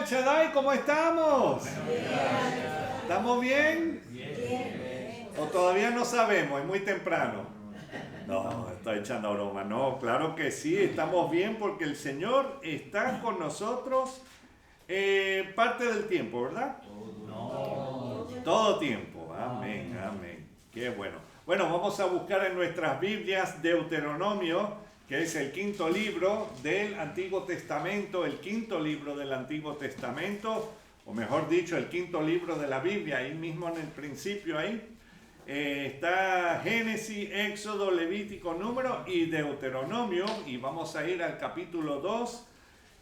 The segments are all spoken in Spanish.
Shaddai, ¿cómo estamos? ¿Estamos bien? ¿O todavía no sabemos? Es muy temprano. No, estoy echando broma. No, claro que sí, estamos bien porque el Señor está con nosotros parte del tiempo, ¿verdad? No. Todo tiempo. Amén, amén. Qué bueno. Bueno, vamos a buscar en nuestras Biblias Deuteronomio, que es el quinto libro del Antiguo Testamento, el quinto libro del Antiguo Testamento, o mejor dicho, el quinto libro de la Biblia, ahí mismo en el principio ahí. Está Génesis, Éxodo, Levítico, Número y Deuteronomio, y vamos a ir al capítulo 2.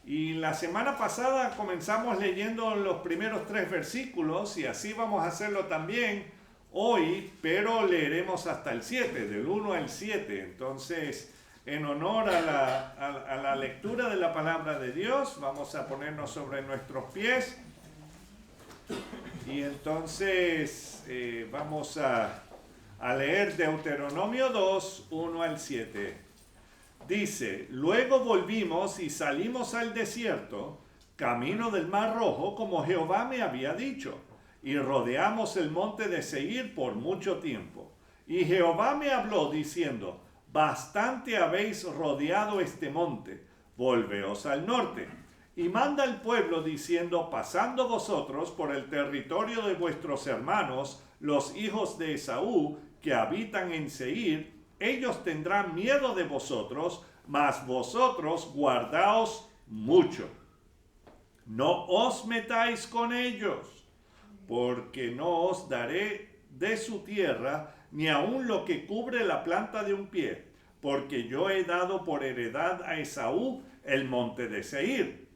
Y la semana pasada comenzamos leyendo los primeros 3 versículos, y así vamos a hacerlo también hoy, pero leeremos hasta el 7, del 1 al 7. Entonces, en honor a la lectura de la palabra de Dios, vamos a ponernos sobre nuestros pies. Y entonces vamos a leer Deuteronomio 2, 1 al 7. Dice: luego volvimos y salimos al desierto, camino del Mar Rojo, como Jehová me había dicho, y rodeamos el monte de Seir por mucho tiempo. Y Jehová me habló diciendo: bastante habéis rodeado este monte, volveos al norte. Y manda al pueblo diciendo: pasando vosotros por el territorio de vuestros hermanos, los hijos de Esaú, que habitan en Seir, ellos tendrán miedo de vosotros, mas vosotros guardaos mucho. No os metáis con ellos, porque no os daré de su tierra ni aun lo que cubre la planta de un pie, porque yo he dado por heredad a Esaú el monte de Seir.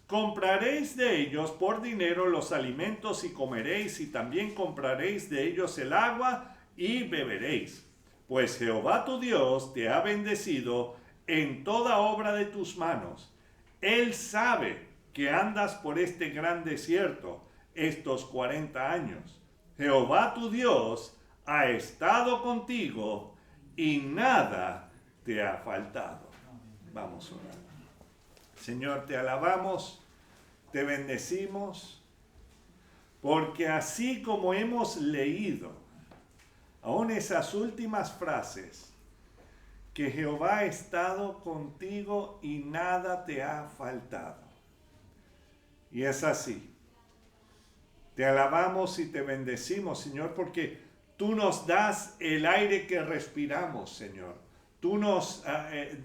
Compraréis de ellos por dinero los alimentos y comeréis, y también compraréis de ellos el agua y beberéis. Pues Jehová tu Dios te ha bendecido en toda obra de tus manos. Él sabe que andas por este gran desierto estos 40 años. Jehová tu Dios ha estado contigo y nada te ha faltado. Vamos a orar. Señor, te alabamos, te bendecimos, porque así como hemos leído, aún esas últimas frases, que Jehová ha estado contigo y nada te ha faltado. Y es así. Te alabamos y te bendecimos, Señor, porque tú nos das el aire que respiramos, Señor. Tú nos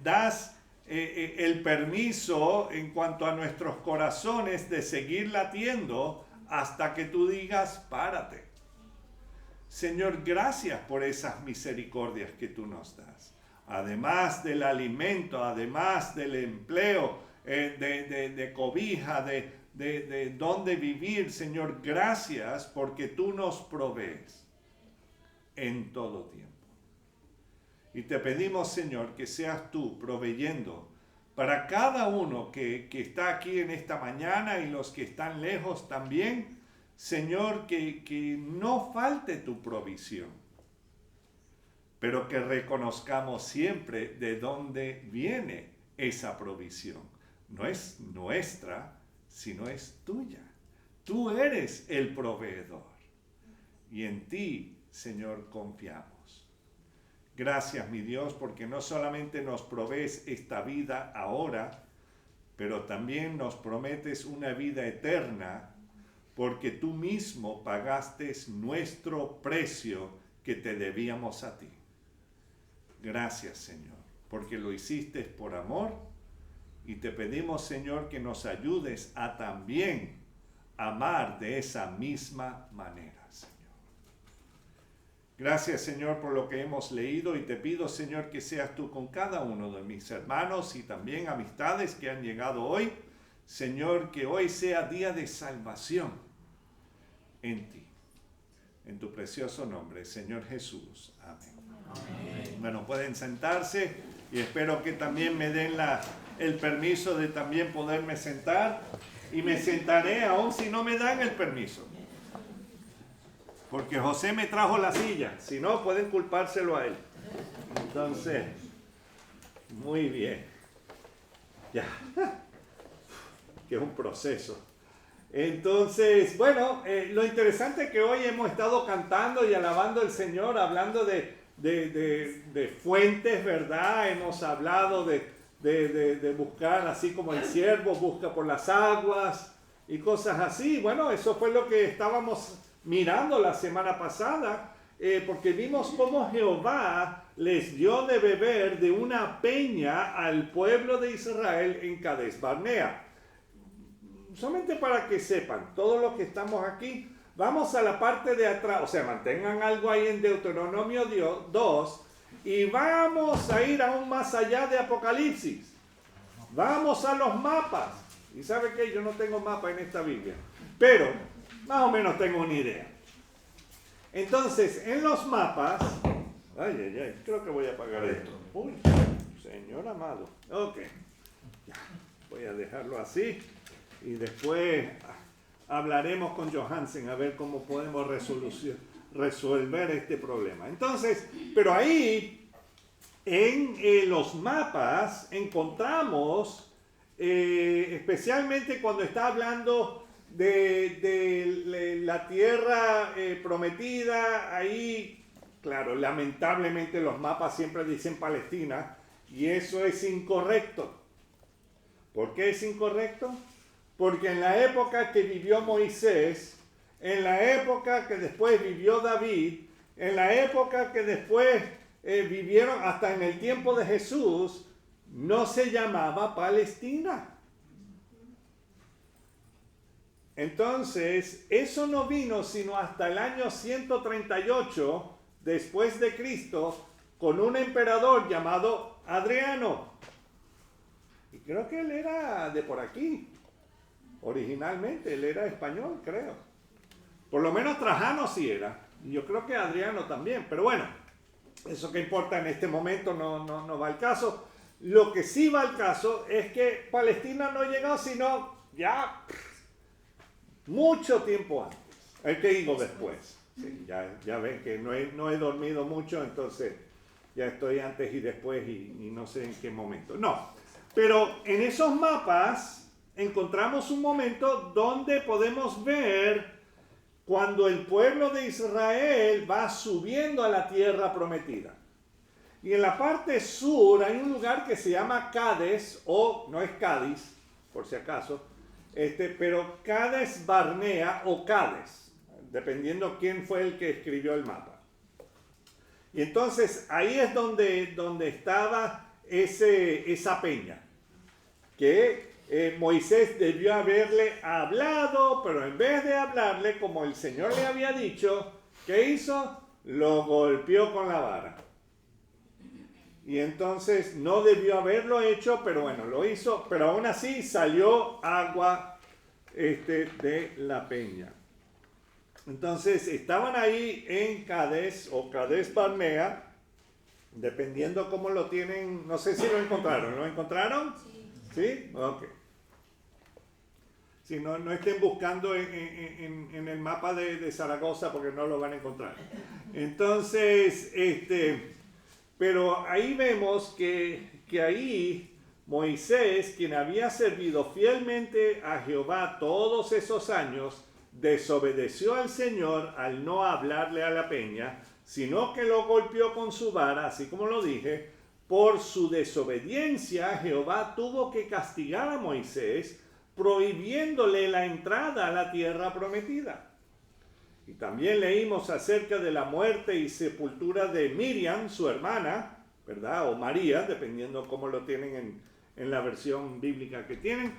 das el permiso en cuanto a nuestros corazones de seguir latiendo hasta que tú digas: párate. Señor, gracias por esas misericordias que tú nos das. Además del alimento, además del empleo, de cobija, de dónde vivir, Señor, gracias porque tú nos provees en todo tiempo. Y te pedimos, Señor, que seas tú proveyendo para cada uno que está aquí en esta mañana y los que están lejos también, Señor, que no falte tu provisión, pero que reconozcamos siempre de dónde viene esa provisión. No es nuestra, sino es tuya. Tú eres el proveedor y en ti, Señor, confiamos. Gracias, mi Dios, porque no solamente nos provees esta vida ahora, pero también nos prometes una vida eterna, porque tú mismo pagaste nuestro precio que te debíamos a ti. Gracias, Señor, porque lo hiciste por amor, y te pedimos, Señor, que nos ayudes a también amar de esa misma manera, Señor. Gracias, Señor, por lo que hemos leído, y te pido, Señor, que seas tú con cada uno de mis hermanos y también amistades que han llegado hoy. Señor, que hoy sea día de salvación en ti. En tu precioso nombre, Señor Jesús. Amén. Amén. Bueno, pueden sentarse y espero que también me den el permiso de también poderme sentar, y me sentaré aún si no me dan el permiso. Porque José me trajo la silla, si no pueden culpárselo a él. Entonces, muy bien. Ya, que es un proceso. Entonces, bueno, lo interesante es que hoy hemos estado cantando y alabando al Señor, hablando de fuentes, ¿verdad? Hemos hablado de buscar, así como el siervo busca por las aguas y cosas así. Bueno, eso fue lo que estábamos mirando la semana pasada, porque vimos cómo Jehová les dio de beber de una peña al pueblo de Israel en Cades Barnea. Solamente para que sepan, todos los que estamos aquí, vamos a la parte de atrás, o sea, mantengan algo ahí en Deuteronomio 2 y vamos a ir aún más allá de Apocalipsis. Vamos a los mapas. Y ¿sabe qué? Yo no tengo mapa en esta Biblia, pero más o menos tengo una idea. Entonces, en los mapas, creo que voy a apagar esto. Uy, Señor amado. Ok, ya, voy a dejarlo así. Y después hablaremos con Johansen a ver cómo podemos resolver este problema. Entonces, pero ahí en los mapas encontramos, especialmente cuando está hablando de la tierra prometida, ahí, claro, lamentablemente los mapas siempre dicen Palestina y eso es incorrecto. ¿Por qué es incorrecto? Porque en la época que vivió Moisés, en la época que después vivió David, en la época que después vivieron hasta en el tiempo de Jesús, no se llamaba Palestina. Entonces, eso no vino sino hasta el año 138 después de Cristo, con un emperador llamado Adriano. Y creo que él era de por aquí. Originalmente, él era español, creo. Por lo menos Trajano sí era. Y yo creo que Adriano también. Pero bueno, eso que importa en este momento no va al caso. Lo que sí va al caso es que Palestina no llegó sino ya mucho tiempo antes. El que digo después. Sí, ya ven que no he dormido mucho, entonces ya estoy antes y después y no sé en qué momento. No, pero en esos mapas encontramos un momento donde podemos ver cuando el pueblo de Israel va subiendo a la tierra prometida. Y en la parte sur hay un lugar que se llama Cades, o no es Cádiz, por si acaso, pero Cades Barnea o Cades, dependiendo quién fue el que escribió el mapa. Y entonces ahí es donde estaba esa peña, que Moisés debió haberle hablado, pero en vez de hablarle, como el Señor le había dicho, ¿qué hizo? Lo golpeó con la vara. Y entonces no debió haberlo hecho, pero bueno, lo hizo, pero aún así salió agua de la peña. Entonces estaban ahí en Cades o Cades Barnea, dependiendo cómo lo tienen, no sé si lo encontraron. ¿Lo encontraron? ¿Sí? Ok. Si no estén buscando en el mapa de Zaragoza porque no lo van a encontrar. Entonces, pero ahí vemos que ahí Moisés, quien había servido fielmente a Jehová todos esos años, desobedeció al Señor al no hablarle a la peña, sino que lo golpeó con su vara, así como lo dije. Por su desobediencia, Jehová tuvo que castigar a Moisés, prohibiéndole la entrada a la tierra prometida. Y también leímos acerca de la muerte y sepultura de Miriam, su hermana, ¿verdad? O María, dependiendo cómo lo tienen en la versión bíblica que tienen.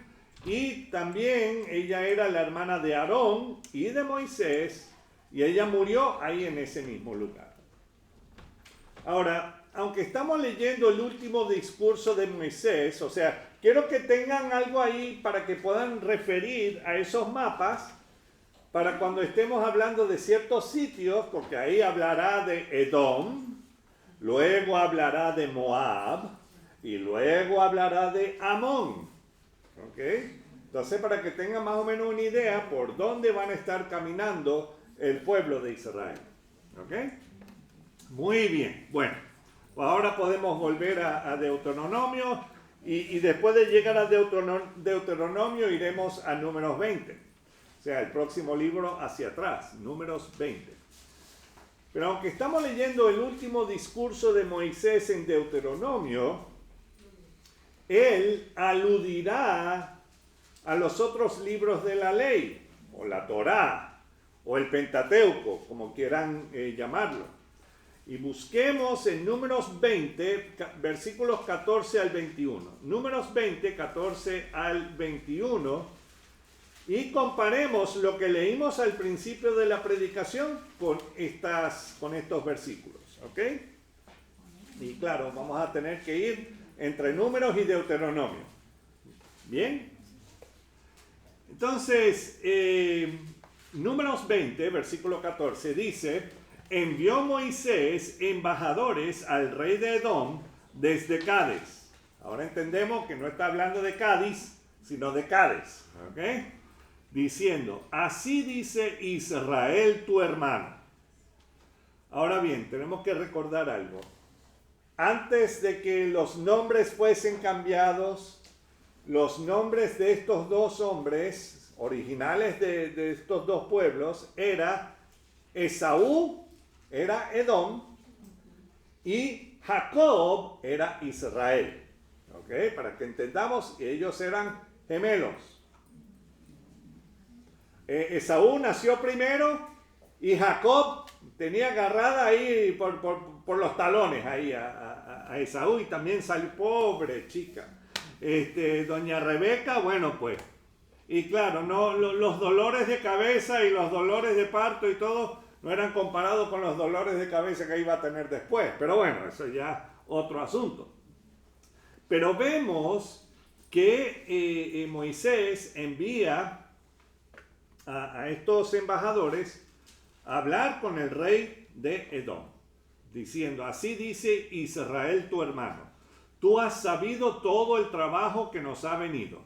Y también ella era la hermana de Aarón y de Moisés, y ella murió ahí en ese mismo lugar. Ahora, aunque estamos leyendo el último discurso de Moisés, o sea, quiero que tengan algo ahí para que puedan referir a esos mapas para cuando estemos hablando de ciertos sitios, porque ahí hablará de Edom, luego hablará de Moab y luego hablará de Amón. ¿Ok? Entonces, para que tengan más o menos una idea por dónde van a estar caminando el pueblo de Israel. ¿Ok? Muy bien. Bueno, pues ahora podemos volver a Deuteronomio y después de llegar a Deuteronomio iremos a Números 20. O sea, el próximo libro hacia atrás, Números 20. Pero aunque estamos leyendo el último discurso de Moisés en Deuteronomio, él aludirá a los otros libros de la ley, o la Torá, o el Pentateuco, como quieran llamarlo. Y busquemos en Números 20, versículos 14 al 21. Números 20, 14 al 21. Y comparemos lo que leímos al principio de la predicación con estos versículos. ¿Ok? Y claro, vamos a tener que ir entre Números y Deuteronomio. ¿Bien? Entonces, Números 20, versículo 14, dice: envió Moisés embajadores al rey de Edom desde Cades. Ahora entendemos que no está hablando de Cádiz, sino de Cades. ¿Ok? Diciendo: así dice Israel tu hermano. Ahora bien, tenemos que recordar algo. Antes de que los nombres fuesen cambiados, los nombres de estos dos hombres originales de estos dos pueblos era Esaú, era Edom, y Jacob era Israel. ¿Ok? Para que entendamos que ellos eran gemelos. Esaú nació primero y Jacob tenía agarrada ahí por los talones ahí a Esaú, y también salió, pobre chica. Doña Rebeca, bueno pues, y claro, no, los dolores de cabeza y los dolores de parto y todo no eran comparados con los dolores de cabeza que iba a tener después, pero bueno, eso ya otro asunto. Pero vemos que Moisés envía a estos embajadores a hablar con el rey de Edom, diciendo: así dice Israel tu hermano, tú has sabido todo el trabajo que nos ha venido.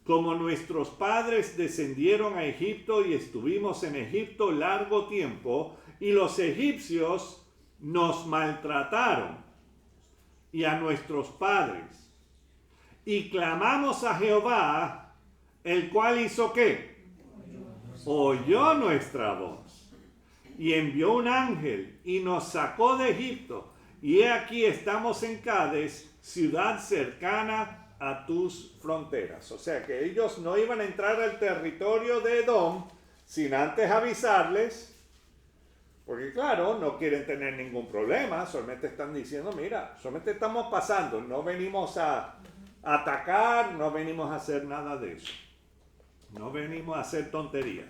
Como nuestros padres descendieron a Egipto y estuvimos en Egipto largo tiempo, y los egipcios nos maltrataron, y a nuestros padres, y clamamos a Jehová, el cual hizo ¿qué? Oyó nuestra voz y envió un ángel y nos sacó de Egipto, y he aquí estamos en Cades, ciudad cercana a tus fronteras. O sea que ellos no iban a entrar al territorio de Edom sin antes avisarles, porque claro, no quieren tener ningún problema, solamente están diciendo: mira, solamente estamos pasando, no venimos a atacar, no venimos a hacer nada de eso. No venimos a hacer tonterías.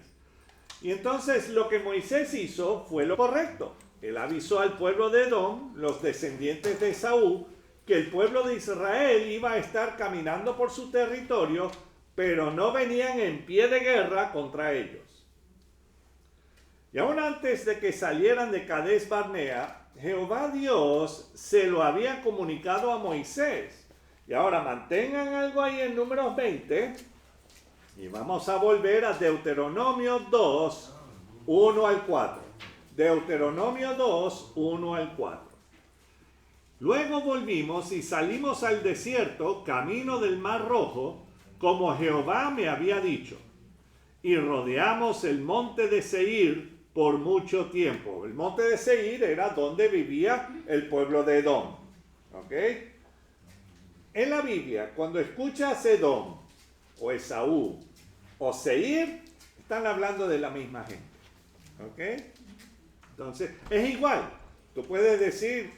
Y entonces lo que Moisés hizo fue lo correcto. Él avisó al pueblo de Edom, los descendientes de Esaú, que el pueblo de Israel iba a estar caminando por su territorio, pero no venían en pie de guerra contra ellos. Y aún antes de que salieran de Cades Barnea, Jehová Dios se lo había comunicado a Moisés. Y ahora mantengan algo ahí en Números 20. Y vamos a volver a Deuteronomio 2, 1 al 4. Deuteronomio 2, 1 al 4. Luego volvimos y salimos al desierto, camino del Mar Rojo, como Jehová me había dicho. Y rodeamos el monte de Seir por mucho tiempo. El monte de Seir era donde vivía el pueblo de Edom. ¿Ok? En la Biblia, cuando escuchas Edom, o Esaú, o Seir, están hablando de la misma gente. ¿Ok? Entonces, es igual. Tú puedes decir: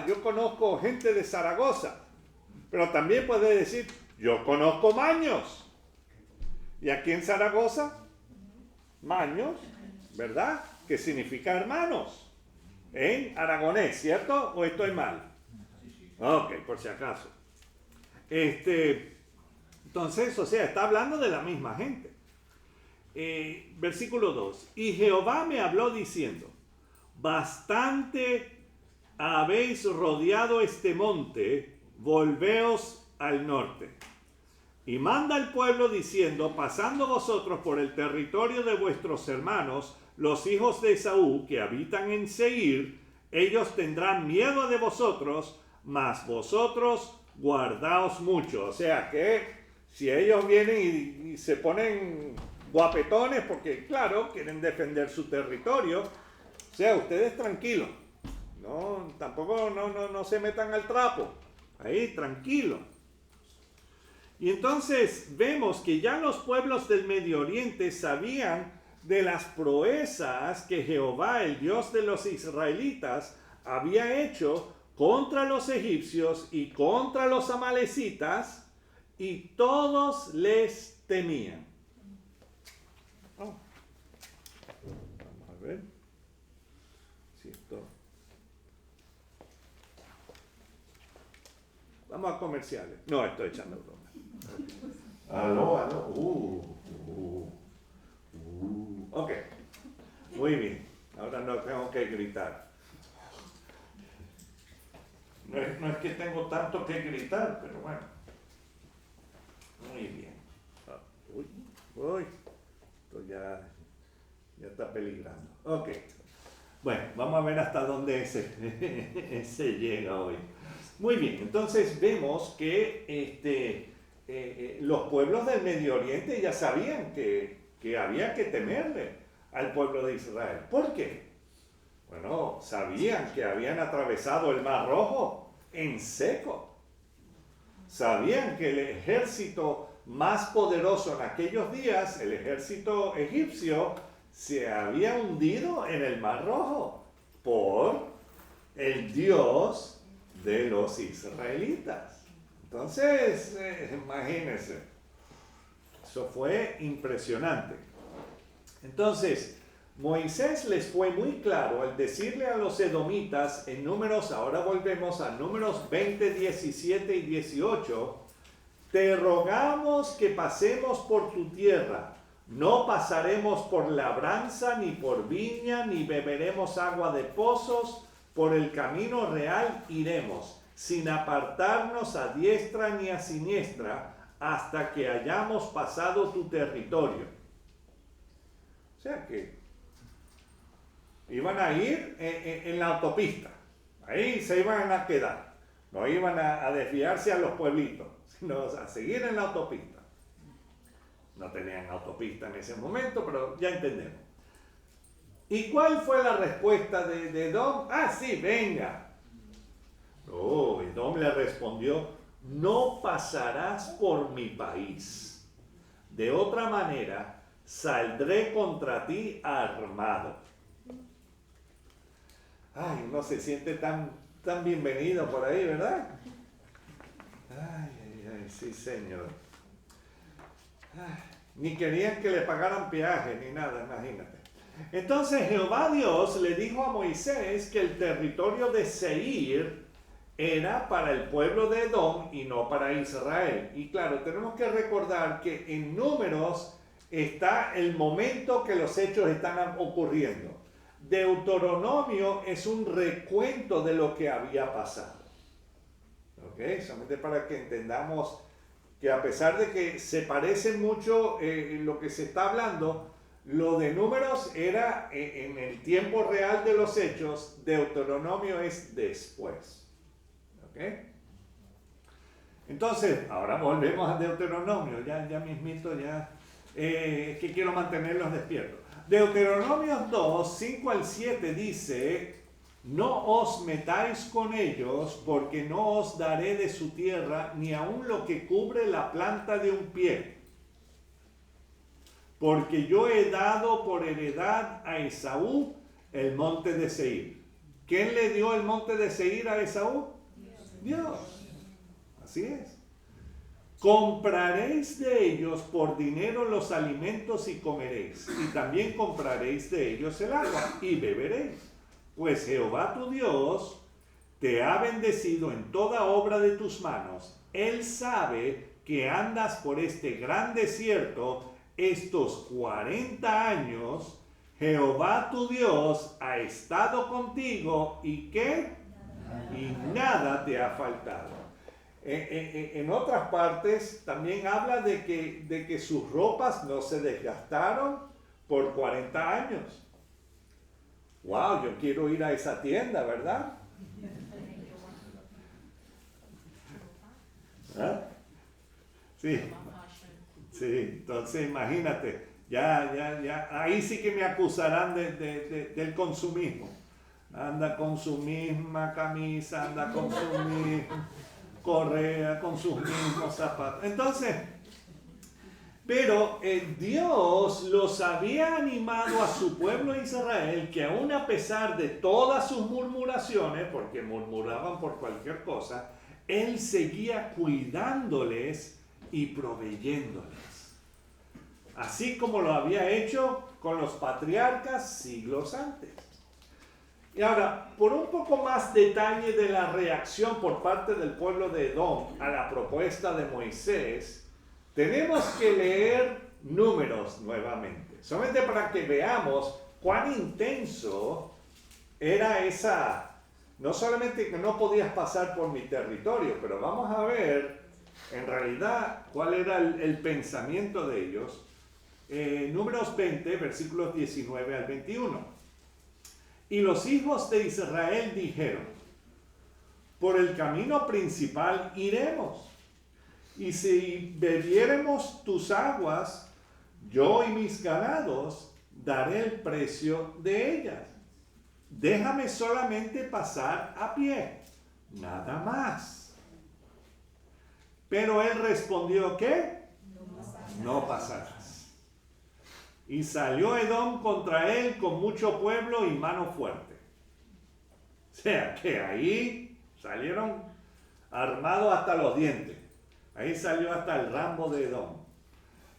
yo conozco gente de Zaragoza. Pero también puedes decir: yo conozco maños. Y aquí en Zaragoza, maños, ¿verdad? Que significa hermanos. En aragonés, ¿cierto? ¿O estoy mal? Ok, por si acaso. Entonces, o sea, está hablando de la misma gente. Versículo 2. Y Jehová me habló diciendo: bastante habéis rodeado este monte, volveos al norte. Y manda al pueblo diciendo: pasando vosotros por el territorio de vuestros hermanos, los hijos de Esaú, que habitan en Seir, ellos tendrán miedo de vosotros, mas vosotros guardaos mucho. O sea que si ellos vienen y se ponen guapetones porque, claro, quieren defender su territorio. O sea, ustedes tranquilos. No, tampoco no se metan al trapo. Ahí, tranquilo. Y entonces vemos que ya los pueblos del Medio Oriente sabían de las proezas que Jehová, el Dios de los israelitas, había hecho contra los egipcios y contra los amalecitas, y todos les temían. Oh. Vamos a ver si esto... Vamos a comerciales. No, estoy echando broma. Aló. Ok. Muy bien. Ahora no tengo que gritar. No es que tengo tanto que gritar, pero bueno. Muy bien. Uy. Esto ya está peligrando. Ok. Bueno, vamos a ver hasta dónde se llega hoy. Muy bien, entonces vemos que los pueblos del Medio Oriente ya sabían que había que temerle al pueblo de Israel. ¿Por qué? Bueno, sabían que habían atravesado el Mar Rojo en seco. Sabían que el ejército más poderoso en aquellos días, el ejército egipcio, se había hundido en el Mar Rojo por el Dios de los israelitas. Entonces, imagínense, eso fue impresionante. Entonces, Moisés les fue muy claro al decirle a los edomitas en Números, ahora volvemos a Números 20, 17 y 18, te rogamos que pasemos por tu tierra, no pasaremos por labranza, ni por viña, ni beberemos agua de pozos, por el camino real iremos, sin apartarnos a diestra ni a siniestra, hasta que hayamos pasado tu territorio. O sea que iban a ir en la autopista, ahí se iban a quedar, no iban a desviarse a los pueblitos, sino a seguir en la autopista. No tenían autopista en ese momento, pero ya entendemos. ¿Y cuál fue la respuesta de Edom? Ah, sí, venga. Oh, Edom le respondió, no pasarás por mi país. De otra manera, saldré contra ti armado. Ay, uno se siente tan bienvenido por ahí, ¿verdad? Ay, sí, señor. Ay, ni querían que le pagaran peaje ni nada, imagínate. Entonces Jehová Dios le dijo a Moisés que el territorio de Seir era para el pueblo de Edom y no para Israel. Y claro, tenemos que recordar que en Números está el momento que los hechos están ocurriendo. Deuteronomio es un recuento de lo que había pasado. ¿Ok? Solamente para que entendamos que a pesar de que se parece mucho lo que se está hablando, lo de Números era en el tiempo real de los hechos, Deuteronomio es después. ¿Ok? Entonces, ahora volvemos a Deuteronomio, ya mismito, es que quiero mantenerlos despiertos. Deuteronomio 2, 5 al 7 dice, no os metáis con ellos, porque no os daré de su tierra, ni aun lo que cubre la planta de un pie. Porque yo he dado por heredad a Esaú el monte de Seir. ¿Quién le dio el monte de Seir a Esaú? Dios. Así es. Compraréis de ellos por dinero los alimentos y comeréis, y también compraréis de ellos el agua y beberéis. Pues Jehová tu Dios te ha bendecido en toda obra de tus manos. Él sabe que andas por este gran desierto estos 40 años. Jehová tu Dios ha estado contigo y ¿qué? Y nada te ha faltado. En otras partes también habla de que sus ropas no se desgastaron por 40 años. Wow, yo quiero ir a esa tienda, ¿verdad? ¿Ah? Sí, entonces imagínate, Ya, ahí sí que me acusarán del consumismo. Anda con su misma camisa, anda con su misma correa, con sus mismos zapatos. Entonces, pero Dios los había animado a su pueblo Israel, que aún a pesar de todas sus murmuraciones, porque murmuraban por cualquier cosa, Él seguía cuidándoles y proveyéndoles. Así como lo había hecho con los patriarcas siglos antes. Y ahora, por un poco más detalle de la reacción por parte del pueblo de Edom a la propuesta de Moisés, tenemos que leer Números nuevamente, solamente para que veamos cuán intenso era esa, no solamente que no podías pasar por mi territorio, pero vamos a ver en realidad cuál era el pensamiento de ellos. Números 20, versículos 19 al 21. Y los hijos de Israel dijeron: por el camino principal iremos, y si bebiéremos tus aguas, yo y mis ganados daré el precio de ellas. Déjame solamente pasar a pie, nada más. Pero él respondió, ¿qué? No pasarás. Y salió Edom contra él con mucho pueblo y mano fuerte. O sea que ahí salieron armados hasta los dientes. Ahí salió hasta el Rambo de Edom.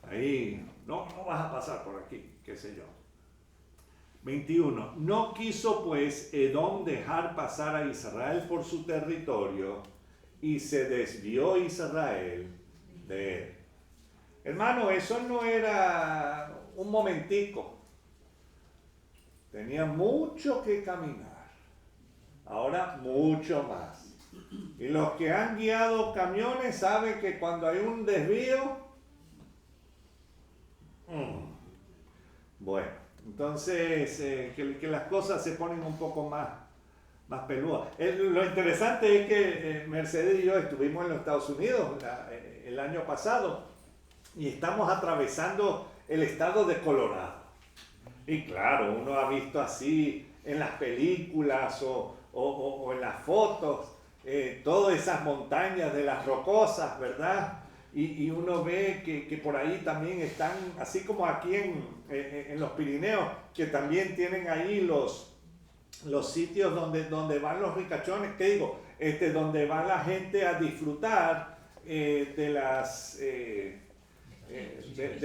Ahí, no vas a pasar por aquí, qué sé yo. 21. No quiso pues Edom dejar pasar a Israel por su territorio, y se desvió Israel de él. Hermano, eso no era un momentico. Tenía mucho que caminar. Ahora mucho más. Y los que han guiado camiones saben que cuando hay un desvío, bueno, entonces que las cosas se ponen un poco más peludas. Lo interesante es que Mercedes y yo estuvimos en los Estados Unidos el año pasado y estamos atravesando el estado de Colorado. Y claro, uno ha visto así en las películas o en las fotos, todas esas montañas de las rocosas, ¿verdad? Y uno ve que por ahí también están, así como aquí en los Pirineos, que también tienen ahí los sitios donde van los ricachones, ¿qué digo? Donde va la gente a disfrutar de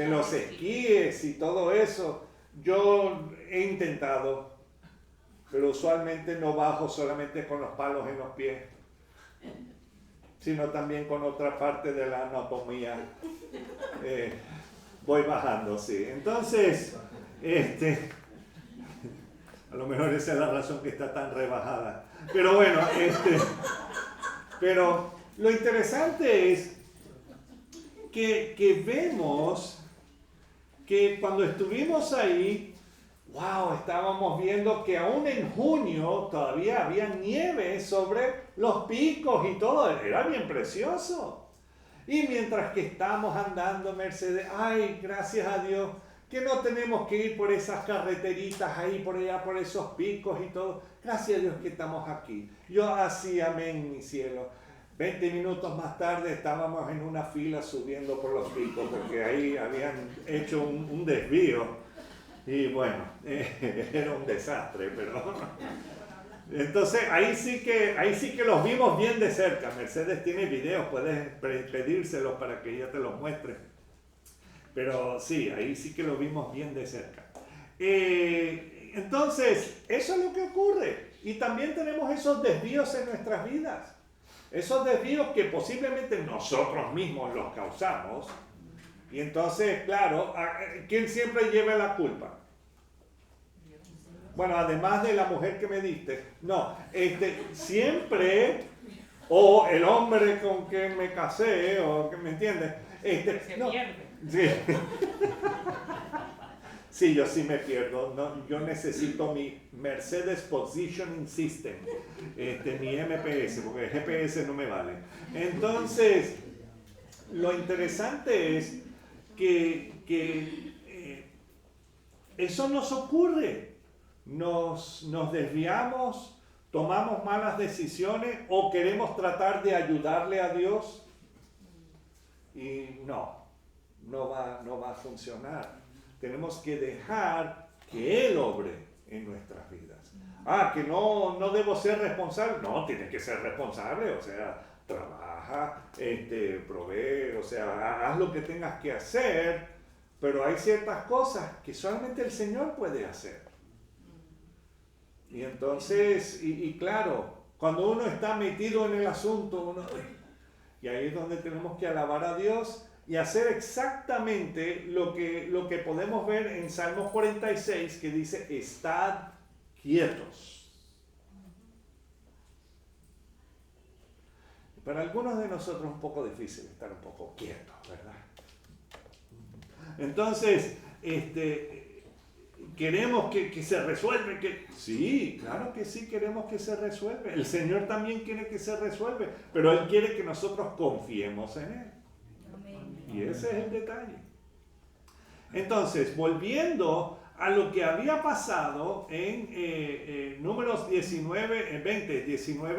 los esquíes y todo eso. Yo he intentado, pero usualmente no bajo solamente con los palos en los pies, sino también con otra parte de la anatomía. Voy bajando, sí. Entonces, a lo mejor esa es la razón que está tan rebajada. Pero bueno, pero lo interesante es que vemos que cuando estuvimos ahí, wow, estábamos viendo que aún en junio todavía había nieve sobre los picos y todo, era bien precioso. Y mientras que estamos andando, Mercedes, ay, gracias a Dios, que no tenemos que ir por esas carreteritas ahí, por allá, por esos picos y todo. Gracias a Dios que estamos aquí. Yo así, amén, mi cielo. 20 minutos más tarde estábamos en una fila subiendo por los picos, porque ahí habían hecho un desvío. Y bueno, era un desastre, pero... Entonces ahí sí que los vimos bien de cerca. Mercedes tiene videos, puedes pedírselos para que ella te los muestre. Pero sí, ahí sí que lo vimos bien de cerca. Entonces, eso es lo que ocurre. Y también tenemos esos desvíos en nuestras vidas. Esos desvíos que posiblemente nosotros mismos los causamos. Y entonces, claro, ¿quién siempre lleva la culpa? Bueno, además de la mujer que me diste. No, siempre, o el hombre con quien me casé, o que me entiendes. Se no, pierde. Sí. Sí, yo sí me pierdo. No, yo necesito mi Mercedes Positioning System, mi MPS, porque el GPS no me vale. Entonces, lo interesante es que eso nos ocurre. Nos desviamos, tomamos malas decisiones o queremos tratar de ayudarle a Dios y no va a funcionar. Tenemos que dejar que Él obre en nuestras vidas. Que no debo ser responsable. No, tienes que ser responsable, o sea, trabaja, provee, o sea, haz lo que tengas que hacer, pero hay ciertas cosas que solamente el Señor puede hacer. Y entonces, y claro, cuando uno está metido en el asunto, y ahí es donde tenemos que alabar a Dios y hacer exactamente lo que podemos ver en Salmos 46, que dice, estad quietos. Para algunos de nosotros es un poco difícil estar un poco quietos, ¿verdad? Entonces, queremos que se resuelva. Sí, claro que sí queremos que se resuelva. El Señor también quiere que se resuelva, pero Él quiere que nosotros confiemos en Él. Y ese es el detalle. Entonces, volviendo a lo que había pasado en Números 19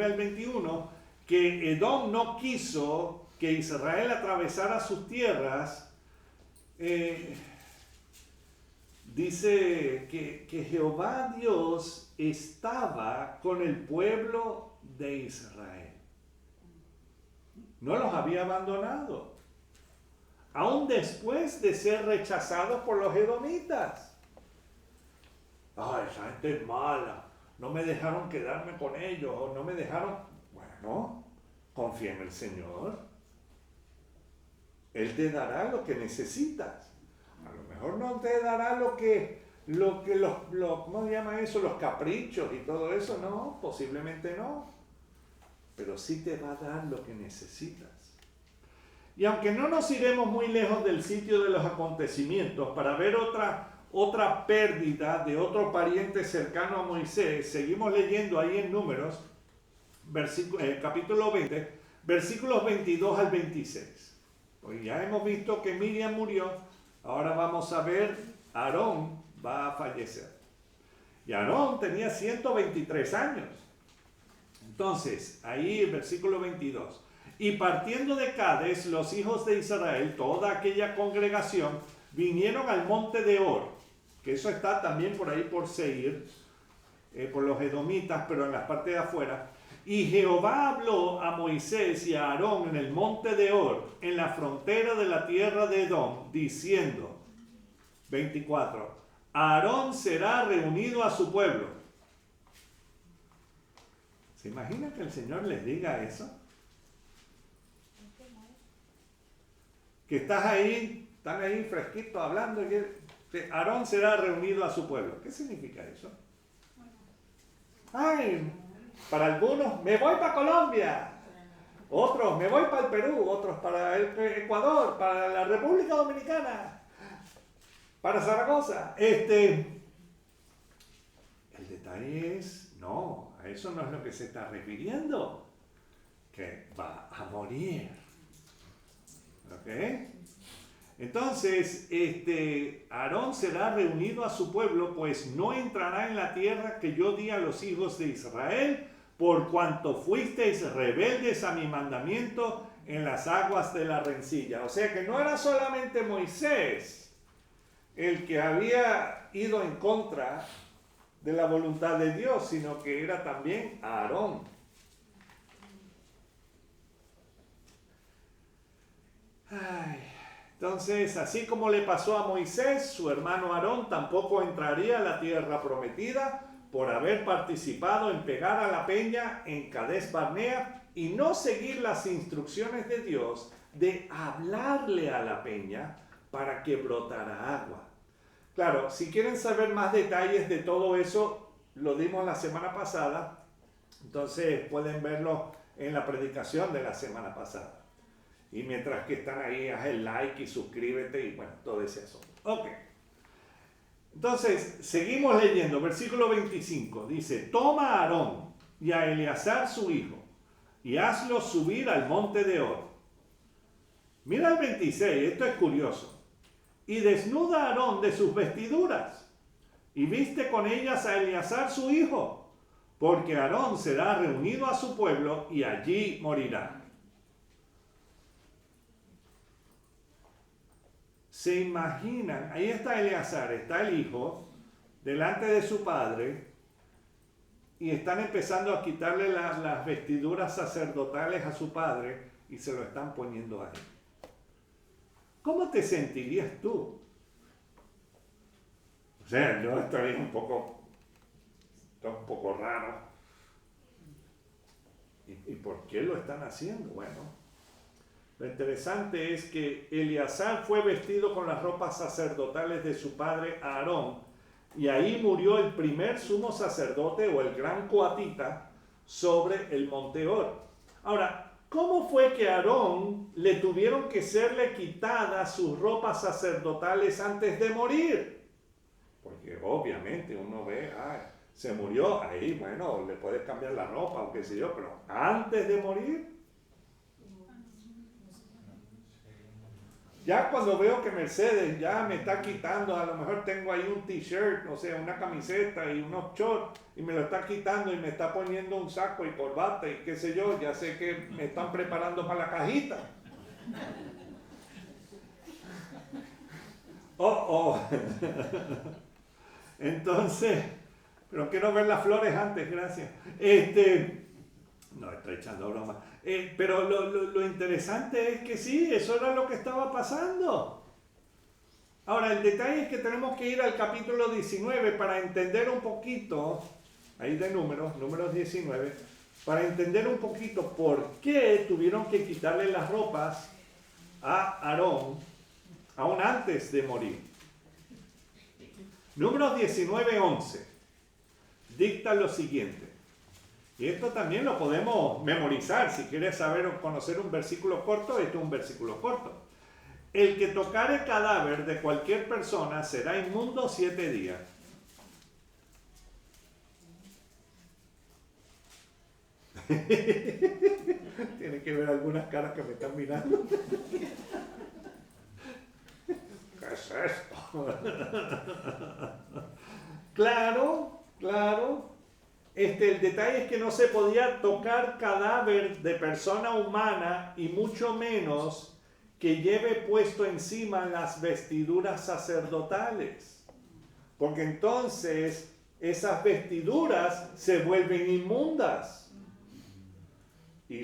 al 21, que Edom no quiso que Israel atravesara sus tierras, dice que Jehová Dios estaba con el pueblo de Israel. No los había abandonado. Aún después de ser rechazados por los edomitas. Esa gente es mala. No me dejaron quedarme con ellos. O no me dejaron... Bueno, confía en el Señor. Él te dará lo que necesitas. A lo mejor no te dará lo que ¿cómo se llama eso? Los caprichos y todo eso. No, posiblemente no. Pero sí te va a dar lo que necesitas. Y aunque no nos iremos muy lejos del sitio de los acontecimientos para ver otra pérdida de otro pariente cercano a Moisés, seguimos leyendo ahí en Números, capítulo 20, versículos 22 al 26. Pues ya hemos visto que Miriam murió, ahora vamos a ver, Aarón va a fallecer. Y Aarón tenía 123 años. Entonces, ahí el versículo 22. Y partiendo de Cades, los hijos de Israel, toda aquella congregación, vinieron al monte de Or, que eso está también por ahí por Seir, por los edomitas, pero en la parte de afuera. Y Jehová habló a Moisés y a Aarón en el monte de Or, en la frontera de la tierra de Edom, diciendo, 24, Aarón será reunido a su pueblo. ¿Se imagina que el Señor les diga eso? Que están ahí fresquitos hablando, y que Aarón será reunido a su pueblo. ¿Qué significa eso? Para algunos, me voy para Colombia. Otros, me voy para el Perú. Otros, para el Ecuador, para la República Dominicana, para Zaragoza. El detalle es, no, a eso no es lo que se está refiriendo. Que va a morir. ¿Ok? Entonces, Aarón será reunido a su pueblo, pues no entrará en la tierra que yo di a los hijos de Israel, por cuanto fuisteis rebeldes a mi mandamiento en las aguas de la rencilla. O sea que no era solamente Moisés el que había ido en contra de la voluntad de Dios, sino que era también Aarón. Entonces, así como le pasó a Moisés, su hermano Aarón tampoco entraría a la tierra prometida por haber participado en pegar a la peña en Cades Barnea y no seguir las instrucciones de Dios de hablarle a la peña para que brotara agua. Claro, si quieren saber más detalles de todo eso, lo dimos la semana pasada, entonces pueden verlo en la predicación de la semana pasada. Y mientras que están ahí, haz el like y suscríbete y bueno, todo ese asunto. Ok. Entonces, seguimos leyendo. Versículo 25. Dice, toma a Aarón y a Eleazar su hijo y hazlos subir al monte de Or. Mira el 26, esto es curioso. Y desnuda a Aarón de sus vestiduras y viste con ellas a Eleazar su hijo, porque Aarón será reunido a su pueblo y allí morirá. Se imaginan, ahí está Eleazar, está el hijo, delante de su padre, y están empezando a quitarle las vestiduras sacerdotales a su padre y se lo están poniendo a él. ¿Cómo te sentirías tú? O sea, yo estaría un poco raro. ¿Y por qué lo están haciendo? Bueno, lo interesante es que Eleazar fue vestido con las ropas sacerdotales de su padre Aarón, y ahí murió el primer sumo sacerdote o el gran coatita sobre el monte Hor. Ahora, ¿cómo fue que a Aarón le tuvieron que serle quitadas sus ropas sacerdotales antes de morir? Porque obviamente uno ve, se murió, ahí bueno, le puedes cambiar la ropa o qué sé yo, pero antes de morir. Ya cuando veo que Mercedes ya me está quitando, a lo mejor tengo ahí un t-shirt, o sea, una camiseta y unos shorts, y me lo está quitando y me está poniendo un saco y corbata y qué sé yo, ya sé que me están preparando para la cajita. Entonces, pero quiero ver las flores antes, gracias. No, estoy echando broma. Pero lo interesante es que sí, eso era lo que estaba pasando. Ahora, el detalle es que tenemos que ir al capítulo 19 para entender un poquito, ahí de números 19, para entender un poquito por qué tuvieron que quitarle las ropas a Aarón aún antes de morir. Números 19:11 dicta lo siguiente. Y esto también lo podemos memorizar. Si quieres saber o conocer un versículo corto, esto es un versículo corto. El que tocare cadáver de cualquier persona será inmundo 7 días. Tiene que ver algunas caras que me están mirando. ¿Qué es esto? Claro. El detalle es que no se podía tocar cadáver de persona humana y mucho menos que lleve puesto encima las vestiduras sacerdotales. Porque entonces esas vestiduras se vuelven inmundas. Y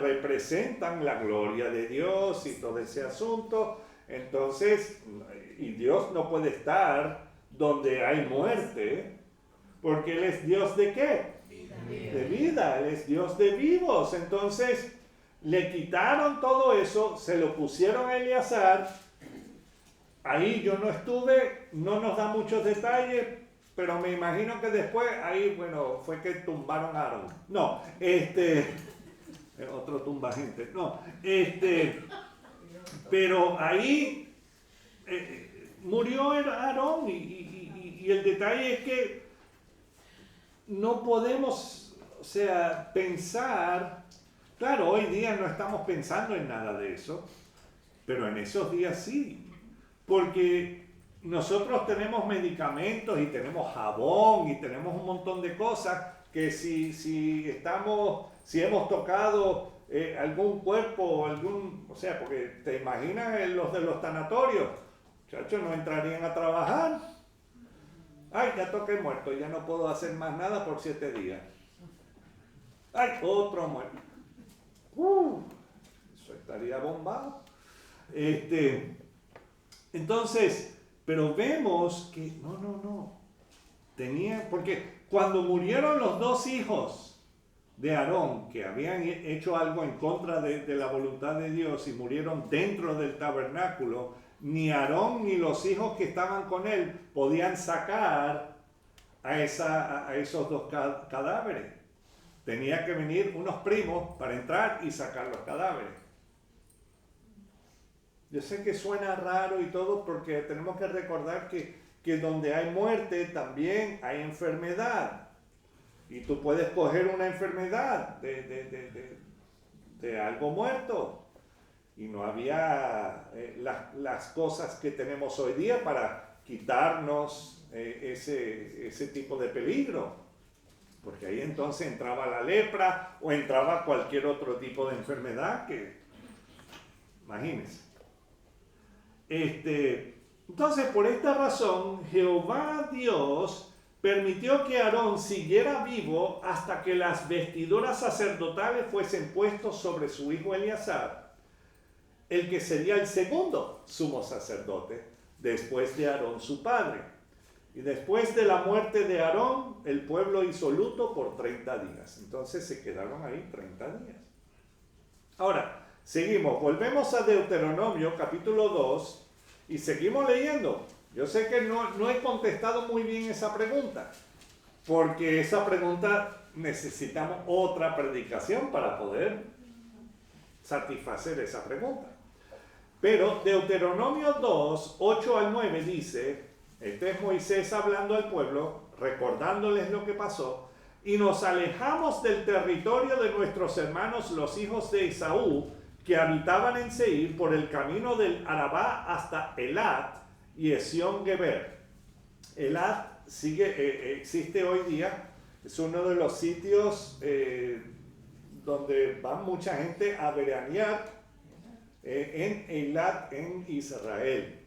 representan la gloria de Dios y todo ese asunto. Entonces, y Dios no puede estar donde hay muerte. Porque Él es Dios ¿de qué? De vida. Él es Dios de vivos. Entonces, le quitaron todo eso, se lo pusieron a Eleazar. Ahí yo no estuve, no nos da muchos detalles, pero me imagino que después, ahí, bueno, fue que tumbaron a Aarón. No, otro tumba gente. No, pero ahí murió Aarón y el detalle es que no podemos, pensar, claro, hoy día no estamos pensando en nada de eso, pero en esos días sí, porque nosotros tenemos medicamentos y tenemos jabón y tenemos un montón de cosas que si hemos tocado algún cuerpo, porque te imaginas los de los tanatorios, muchachos, no entrarían a trabajar. Ay, ya toqué muerto, ya no puedo hacer más nada por 7 días. Ay, otro muerto. Eso estaría bombado. Entonces, pero vemos que no. Porque cuando murieron los 2 hijos de Aarón, que habían hecho algo en contra de la voluntad de Dios y murieron dentro del tabernáculo, ni Aarón ni los hijos que estaban con él podían sacar a esos 2 cadáveres. Tenía que venir unos primos para entrar y sacar los cadáveres. Yo sé que suena raro y todo porque tenemos que recordar que donde hay muerte también hay enfermedad. Y tú puedes coger una enfermedad de algo muerto. Y no había las cosas que tenemos hoy día para quitarnos ese tipo de peligro, porque ahí entonces entraba la lepra o entraba cualquier otro tipo de enfermedad que, imagínense. Entonces, por esta razón, Jehová Dios permitió que Aarón siguiera vivo hasta que las vestiduras sacerdotales fuesen puestos sobre su hijo Eleazar, el que sería el segundo sumo sacerdote, después de Aarón su padre. Y después de la muerte de Aarón, el pueblo hizo luto por 30 días. Entonces se quedaron ahí 30 días. Ahora, seguimos, volvemos a Deuteronomio capítulo 2 y seguimos leyendo. Yo sé que no he contestado muy bien esa pregunta, porque esa pregunta necesitamos otra predicación para poder satisfacer esa pregunta. Pero Deuteronomio 2, 8 al 9 dice, este es Moisés hablando al pueblo, recordándoles lo que pasó, y nos alejamos del territorio de nuestros hermanos los hijos de Esaú, que habitaban en Seir por el camino del Arabá hasta Elat y Esión-Geber. Elat existe hoy día, es uno de los sitios donde va mucha gente a veranear en Elat, en Israel.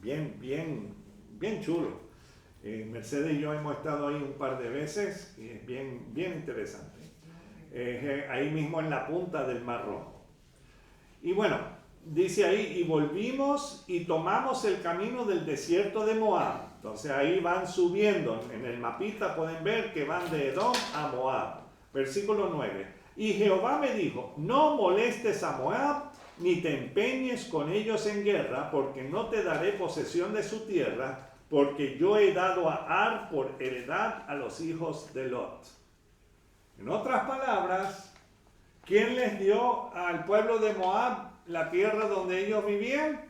Bien chulo. Mercedes y yo hemos estado ahí un par de veces y es bien interesante. Ahí mismo en la punta del Mar Rojo. Y bueno, dice ahí, y volvimos y tomamos el camino del desierto de Moab. Entonces ahí van subiendo, en el mapita pueden ver que van de Edom a Moab. Versículo 9. Y Jehová me dijo, no molestes a Moab, ni te empeñes con ellos en guerra, porque no te daré posesión de su tierra, porque yo he dado a Ar por heredad a los hijos de Lot. En otras palabras, ¿quién les dio al pueblo de Moab la tierra donde ellos vivían?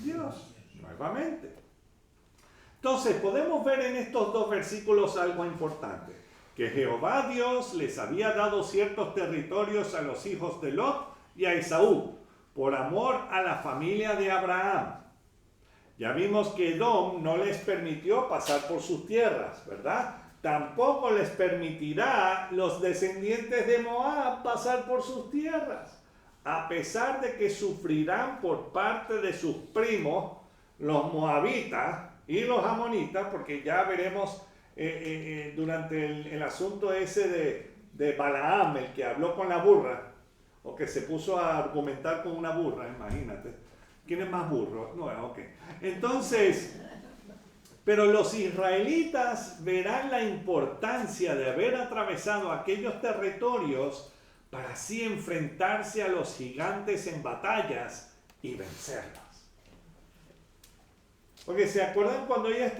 Dios, nuevamente. Entonces, podemos ver en estos dos versículos algo importante, que Jehová Dios les había dado ciertos territorios a los hijos de Lot y a Esaú, por amor a la familia de Abraham. Ya vimos que Edom no les permitió pasar por sus tierras, ¿verdad? Tampoco les permitirá los descendientes de Moab pasar por sus tierras, a pesar de que sufrirán por parte de sus primos, los moabitas y los amonitas, porque ya veremos durante el asunto ese de Balaam, el que habló con la burra, o que se puso a argumentar con una burra, imagínate. ¿Quién es más burro? No, ok. Entonces, pero los israelitas verán la importancia de haber atravesado aquellos territorios para así enfrentarse a los gigantes en batallas y vencerlos. Porque ¿se acuerdan cuando ellos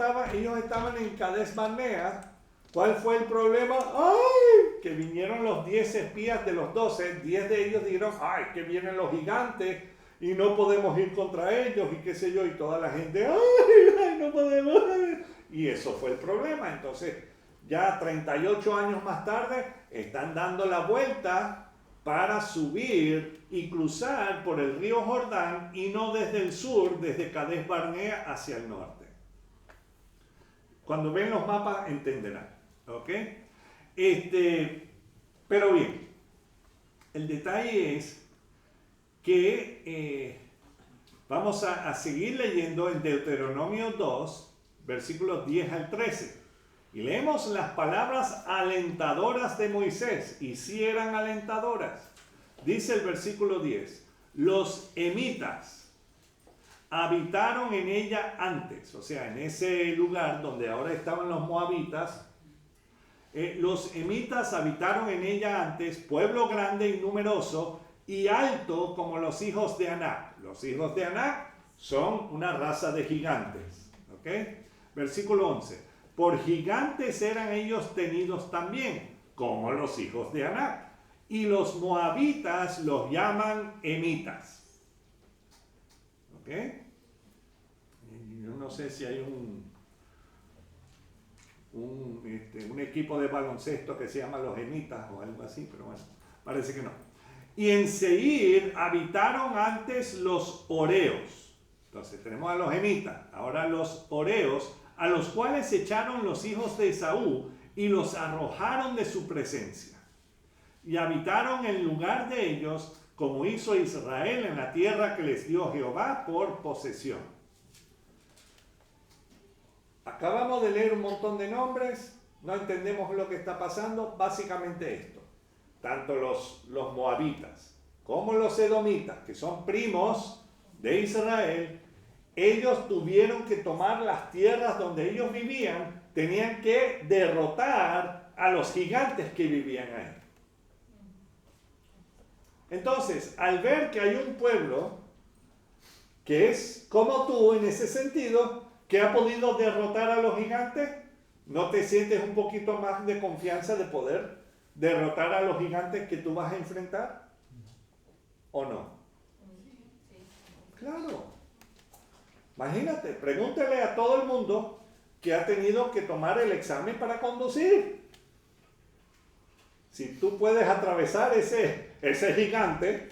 estaban en Cades Barnea? ¿Cuál fue el problema? ¡Ay! Que vinieron los 10 espías de los 12, 10 de ellos dijeron, ¡ay! Que vienen los gigantes y no podemos ir contra ellos y qué sé yo, y toda la gente, ¡ay! No podemos. Y eso fue el problema. Entonces, ya 38 años más tarde, están dando la vuelta para subir y cruzar por el río Jordán y no desde el sur, desde Cades Barnea hacia el norte. Cuando ven los mapas entenderán, ¿ok? Pero bien, el detalle es que vamos a seguir leyendo en Deuteronomio 2, versículos 10 al 13. Y leemos las palabras alentadoras de Moisés, y sí eran alentadoras. Dice el versículo 10, los emitas habitaron en ella antes, o sea, en ese lugar donde ahora estaban los moabitas, los emitas habitaron en ella antes, pueblo grande y numeroso, y alto como los hijos de Anac. Los hijos de Anac son una raza de gigantes. ¿Ok? Versículo 11. Por gigantes eran ellos tenidos también, como los hijos de Anac. Y los moabitas los llaman emitas. ¿Ok? Yo no sé si hay un equipo de baloncesto que se llama los emitas o algo así, pero bueno, parece que no. Y en Seir habitaron antes los horeos. Entonces tenemos a los emitas. Ahora los horeos a los cuales echaron los hijos de Esaú y los arrojaron de su presencia. Y habitaron en lugar de ellos, como hizo Israel en la tierra que les dio Jehová por posesión. Acabamos de leer un montón de nombres, no entendemos lo que está pasando, básicamente esto. Tanto los moabitas como los edomitas, que son primos de Israel, ellos tuvieron que tomar las tierras donde ellos vivían, tenían que derrotar a los gigantes que vivían ahí. Entonces, al ver que hay un pueblo que es como tú en ese sentido, que ha podido derrotar a los gigantes, ¿no te sientes un poquito más de confianza de poder derrotar a los gigantes que tú vas a enfrentar? ¿O no? Claro. Imagínate, pregúntale a todo el mundo que ha tenido que tomar el examen para conducir. Si tú puedes atravesar ese gigante,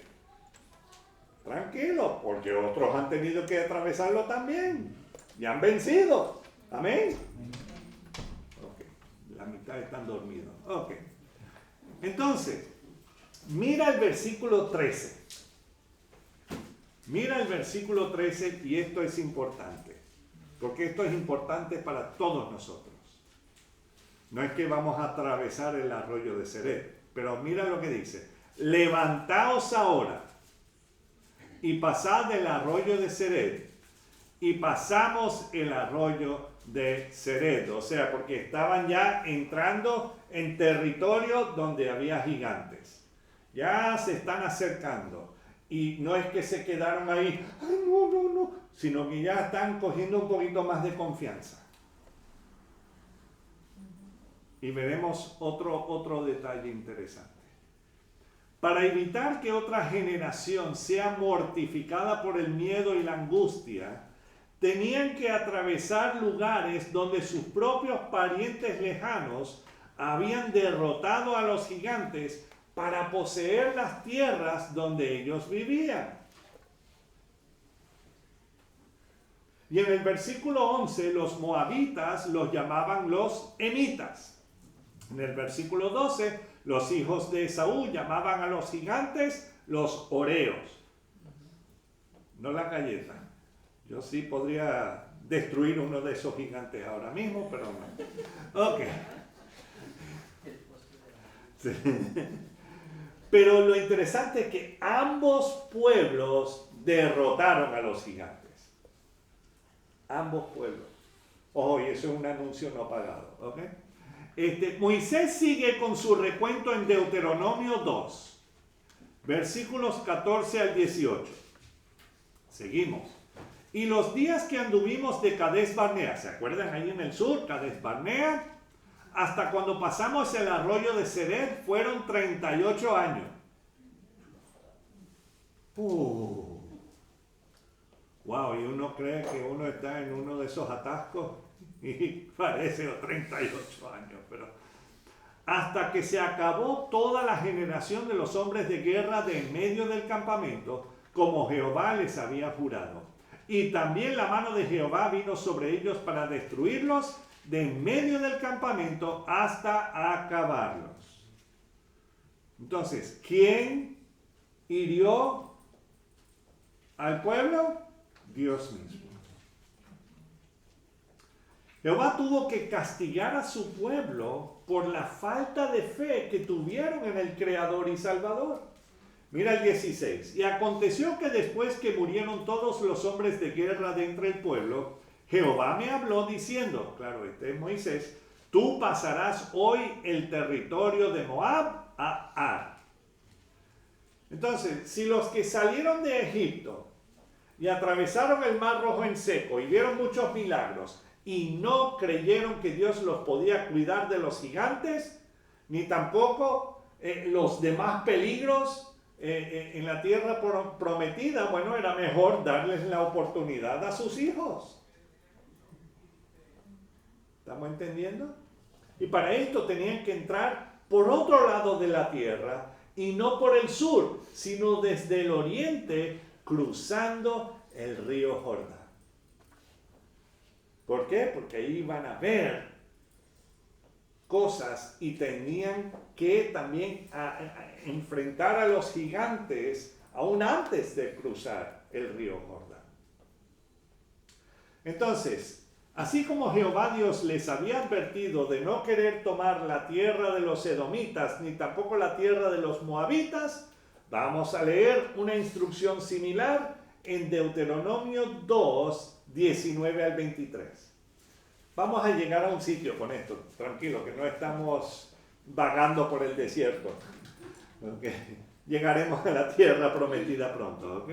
tranquilo, porque otros han tenido que atravesarlo también y han vencido. Amén. Ok, la mitad están dormidos. Ok. Entonces, mira el versículo 13. Mira el versículo 13 y esto es importante, porque esto es importante para todos nosotros. No es que vamos a atravesar el arroyo de Zered, pero mira lo que dice. Levantaos ahora y pasad el arroyo de Zered, y pasamos el arroyo de Zered, o sea, porque estaban ya entrando en territorio donde había gigantes. Ya se están acercando. Y no es que se quedaron ahí, ay, no, sino que ya están cogiendo un poquito más de confianza. Y veremos otro detalle interesante. Para evitar que otra generación sea mortificada por el miedo y la angustia, tenían que atravesar lugares donde sus propios parientes lejanos habían derrotado a los gigantes para poseer las tierras donde ellos vivían. Y en el versículo 11, los moabitas los llamaban los emitas. En el versículo 12, los hijos de Esaú llamaban a los gigantes los oreos. No la galleta. Yo sí podría destruir uno de esos gigantes ahora mismo, pero no. Ok. Sí. Pero lo interesante es que ambos pueblos derrotaron a los gigantes. Ambos pueblos. Ojo, y eso es un anuncio no pagado. ¿Okay? Moisés sigue con su recuento en Deuteronomio 2, versículos 14 al 18. Seguimos. Y los días que anduvimos de Cades Barnea, ¿se acuerdan ahí en el sur, Cades Barnea? Hasta cuando pasamos el arroyo de Zered fueron 38 años. Wow, y uno cree que uno está en uno de esos atascos y parece 38 años, pero hasta que se acabó toda la generación de los hombres de guerra de en medio del campamento, como Jehová les había jurado. Y también la mano de Jehová vino sobre ellos para destruirlos de en medio del campamento hasta acabarlos. Entonces, ¿quién hirió al pueblo? Dios mismo. Jehová tuvo que castigar a su pueblo por la falta de fe que tuvieron en el Creador y Salvador. Mira el 16. Y aconteció que después que murieron todos los hombres de guerra de entre el pueblo, Jehová me habló diciendo, claro, este es Moisés, tú pasarás hoy el territorio de Moab a Ar. Entonces, si los que salieron de Egipto y atravesaron el Mar Rojo en seco y vieron muchos milagros y no creyeron que Dios los podía cuidar de los gigantes, ni tampoco los demás peligros en la tierra prometida, bueno, era mejor darles la oportunidad a sus hijos. ¿Estamos entendiendo? Y para esto tenían que entrar por otro lado de la tierra y no por el sur, sino desde el oriente, cruzando el río Jordán. ¿Por qué? Porque ahí iban a ver cosas y tenían que también enfrentar a los gigantes aún antes de cruzar el río Jordán. Entonces, así como Jehová Dios les había advertido de no querer tomar la tierra de los edomitas ni tampoco la tierra de los moabitas, vamos a leer una instrucción similar en Deuteronomio 2, 19 al 23. Vamos a llegar a un sitio con esto, tranquilo, que no estamos vagando por el desierto. ¿Okay? Llegaremos a la tierra prometida pronto, ¿ok?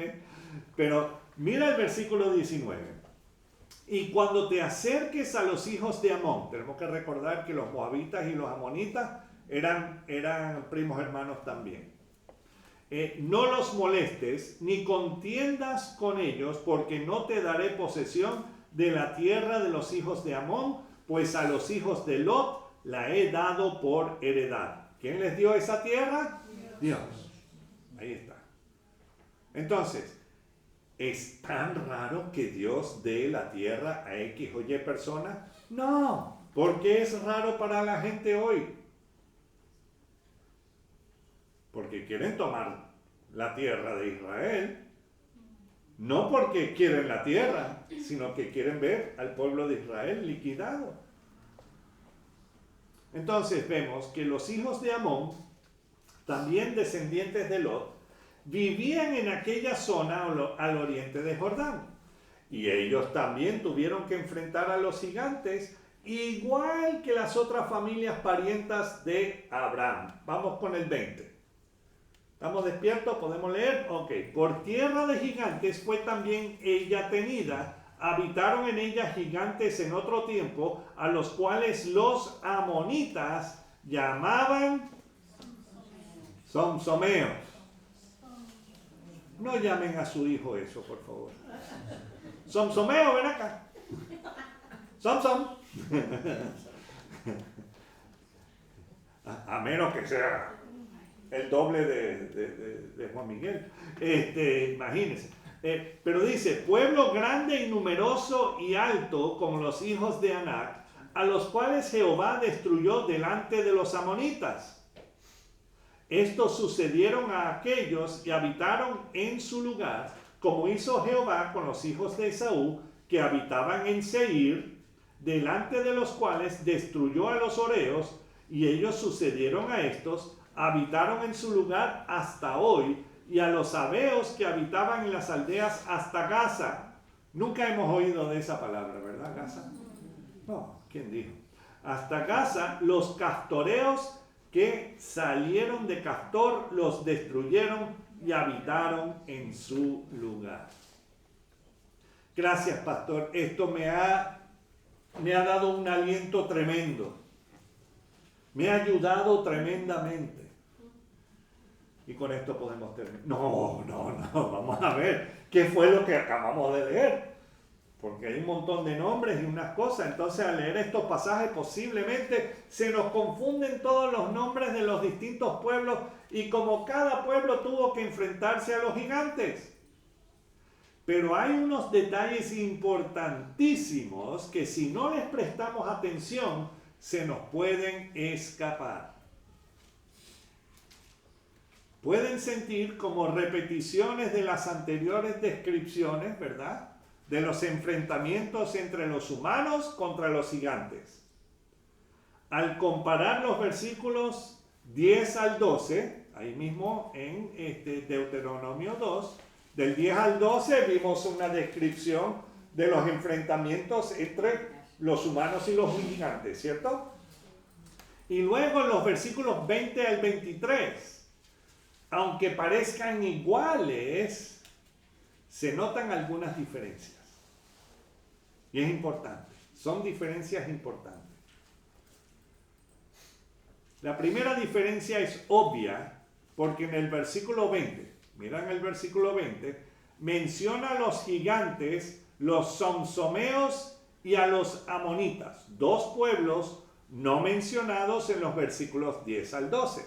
Pero mira el versículo 19. Y cuando te acerques a los hijos de Amón, tenemos que recordar que los moabitas y los amonitas eran primos hermanos también. No los molestes ni contiendas con ellos, porque no te daré posesión de la tierra de los hijos de Amón, pues a los hijos de Lot la he dado por heredad. ¿Quién les dio esa tierra? Dios. Ahí está. Entonces, ¿es tan raro que Dios dé la tierra a X o Y persona? No. ¿Por qué es raro para la gente hoy? Porque quieren tomar la tierra de Israel. No porque quieren la tierra, sino que quieren ver al pueblo de Israel liquidado. Entonces vemos que los hijos de Amón, también descendientes de Lot, vivían en aquella zona al oriente de Jordán. Y ellos también tuvieron que enfrentar a los gigantes, igual que las otras familias parientas de Abraham. Vamos con el 20. ¿Estamos despiertos? ¿Podemos leer? Ok. Por tierra de gigantes fue también ella tenida. Habitaron en ella gigantes en otro tiempo, a los cuales los amonitas llamaban somsomeos. No llamen a su hijo eso, por favor. Somsomeo, ven acá. Somsom. A menos que sea el doble de Juan Miguel. Imagínense. Pero dice, pueblo grande y numeroso y alto como los hijos de Anac, a los cuales Jehová destruyó delante de los amonitas. Estos sucedieron a aquellos y habitaron en su lugar, como hizo Jehová con los hijos de Esaú, que habitaban en Seir, delante de los cuales destruyó a los horeos, y ellos sucedieron a estos, habitaron en su lugar hasta hoy, y a los sabeos que habitaban en las aldeas hasta Gaza. Nunca hemos oído de esa palabra, ¿verdad, Gaza? No, ¿quién dijo? Hasta Gaza, los castoreos que salieron de Castor los destruyeron y habitaron en su lugar. Gracias, pastor. Esto me ha dado un aliento tremendo. Me ha ayudado tremendamente. Y con esto podemos terminar. No, vamos a ver qué fue lo que acabamos de leer. Porque hay un montón de nombres y unas cosas. Entonces al leer estos pasajes posiblemente se nos confunden todos los nombres de los distintos pueblos. Y como cada pueblo tuvo que enfrentarse a los gigantes. Pero hay unos detalles importantísimos que si no les prestamos atención se nos pueden escapar. Pueden sentir como repeticiones de las anteriores descripciones, ¿verdad? De los enfrentamientos entre los humanos contra los gigantes. Al comparar los versículos 10 al 12, ahí mismo en Deuteronomio 2, del 10 al 12 vimos una descripción de los enfrentamientos entre los humanos y los gigantes, ¿cierto? Y luego en los versículos 20 al 23, aunque parezcan iguales, se notan algunas diferencias. Y es importante, son diferencias importantes. La primera diferencia es obvia, porque en el versículo 20, miran el versículo 20, menciona a los gigantes, los somsomeos y a los amonitas, dos pueblos no mencionados en los versículos 10 al 12.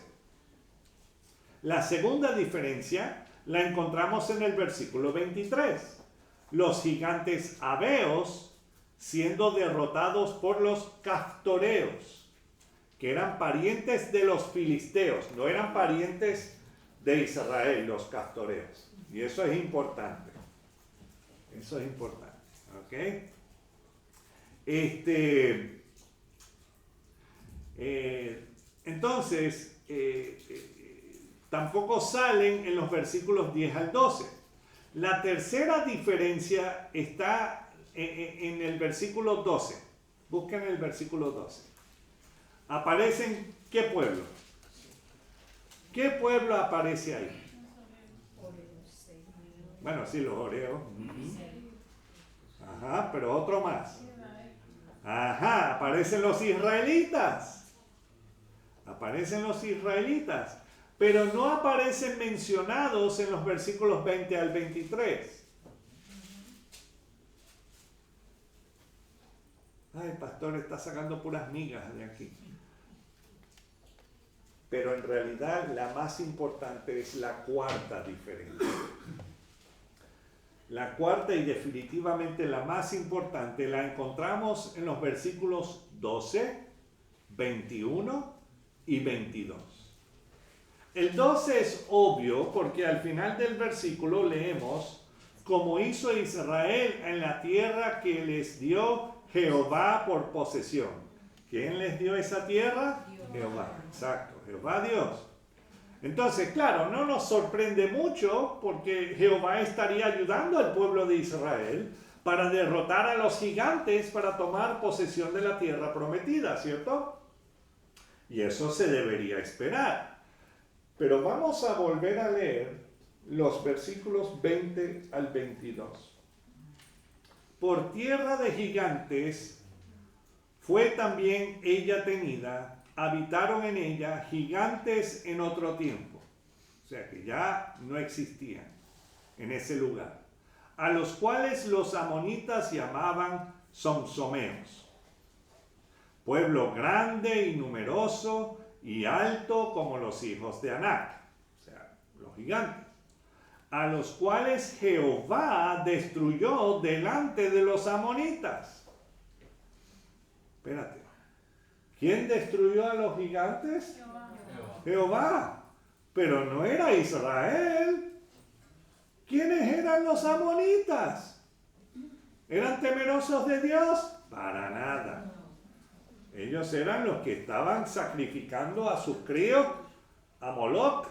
La segunda diferencia la encontramos en el versículo 23. Los gigantes habeos siendo derrotados por los caftoreos, que eran parientes de los filisteos, no eran parientes de Israel, los caftoreos. Y eso es importante. Eso es importante. ¿Ok? Entonces, tampoco salen en los versículos 10 al 12. La tercera diferencia está en el versículo 12. Busquen el versículo 12. Aparecen, ¿qué pueblo? ¿Qué pueblo aparece ahí? Bueno, sí, los oreos. Ajá, pero otro más. Ajá, aparecen los israelitas. Aparecen los israelitas. Pero no aparecen mencionados en los versículos 20 al 23. Ay, pastor, está sacando puras migas de aquí. Pero en realidad la más importante es la cuarta diferencia. La cuarta y definitivamente la más importante la encontramos en los versículos 12, 21 y 22. El 12 es obvio porque al final del versículo leemos: como hizo Israel en la tierra que les dio Jehová por posesión. ¿Quién les dio esa tierra? Jehová. Exacto, Jehová Dios. Entonces, claro, no nos sorprende mucho porque Jehová estaría ayudando al pueblo de Israel para derrotar a los gigantes para tomar posesión de la tierra prometida, ¿cierto? Y eso se debería esperar. Pero vamos a volver a leer los versículos 20 al 22. Por tierra de gigantes fue también ella tenida, habitaron en ella gigantes en otro tiempo, o sea que ya no existían en ese lugar, a los cuales los amonitas llamaban somsomeos, pueblo grande y numeroso y alto como los hijos de Anac, o sea, los gigantes, a los cuales Jehová destruyó delante de los amonitas. Espérate. ¿Quién destruyó a los gigantes? Jehová. Pero no era Israel. ¿Quiénes eran los amonitas? ¿Eran temerosos de Dios? Para nada. Ellos eran los que estaban sacrificando a sus críos a Moloc.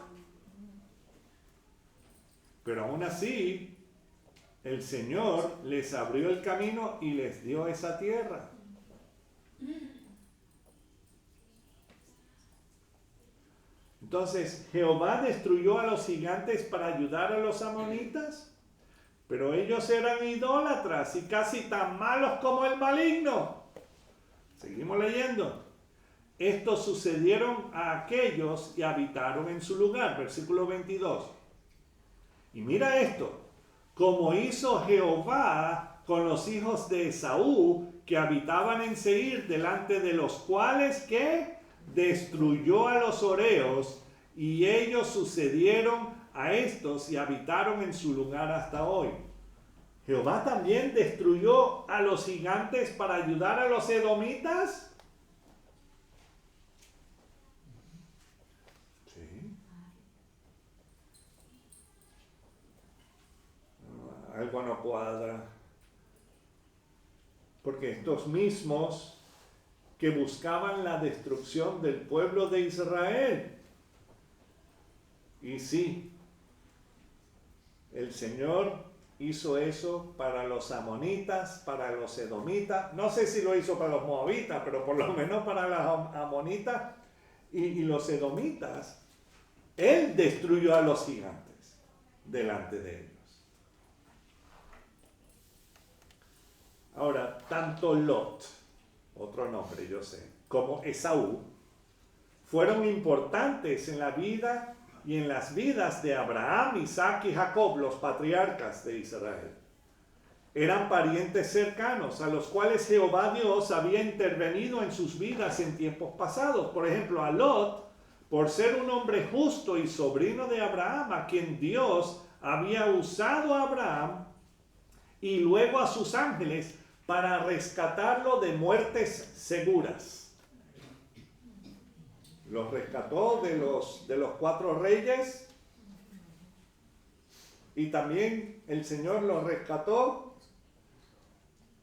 Pero aún así, el Señor les abrió el camino y les dio esa tierra. Entonces, Jehová destruyó a los gigantes para ayudar a los amonitas, pero ellos eran idólatras y casi tan malos como el maligno. Seguimos leyendo. Estos sucedieron a aquellos y habitaron en su lugar. Versículo 22. Y mira esto. Como hizo Jehová con los hijos de Esaú que habitaban en Seir, delante de los cuales que destruyó a los horeos, y ellos sucedieron a estos y habitaron en su lugar hasta hoy. Jehová también destruyó a los gigantes para ayudar a los edomitas. Sí. Algo no cuadra. Porque estos mismos que buscaban la destrucción del pueblo de Israel. Y sí, el Señor hizo eso para los amonitas, para los edomitas. No sé si lo hizo para los moabitas, pero por lo menos para los amonitas y los edomitas. Él destruyó a los gigantes delante de ellos. Ahora, tanto Lot, otro nombre yo sé, como Esaú, fueron importantes en la vida y en las vidas de Abraham, Isaac y Jacob, los patriarcas de Israel. Eran parientes cercanos a los cuales Jehová Dios había intervenido en sus vidas en tiempos pasados. Por ejemplo, a Lot, por ser un hombre justo y sobrino de Abraham, a quien Dios había usado a Abraham y luego a sus ángeles para rescatarlo de muertes seguras. Los rescató de los 4 reyes y también el Señor los rescató